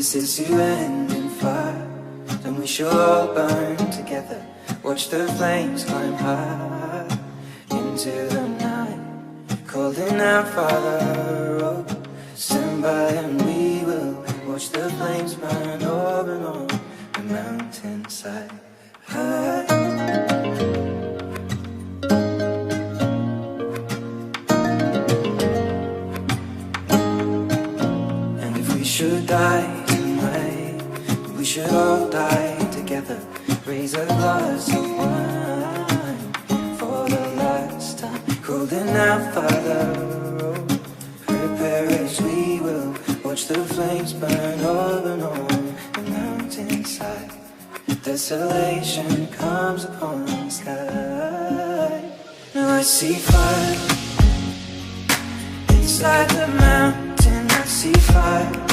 this is to end in fire, then we shall all burn together. Watch the flames climb high into the night, calling out, Father, oh, stand by and we will watch the flames burn over and on the mountainside. And if we should die tonight, we should all die together. Raise a glass of wine for the last time, calling out, Father, oh, prepare as we will watch the flames burn over and on the mountainside. Desolation comes upon the sky. Now I see fire inside the mountain. I see fire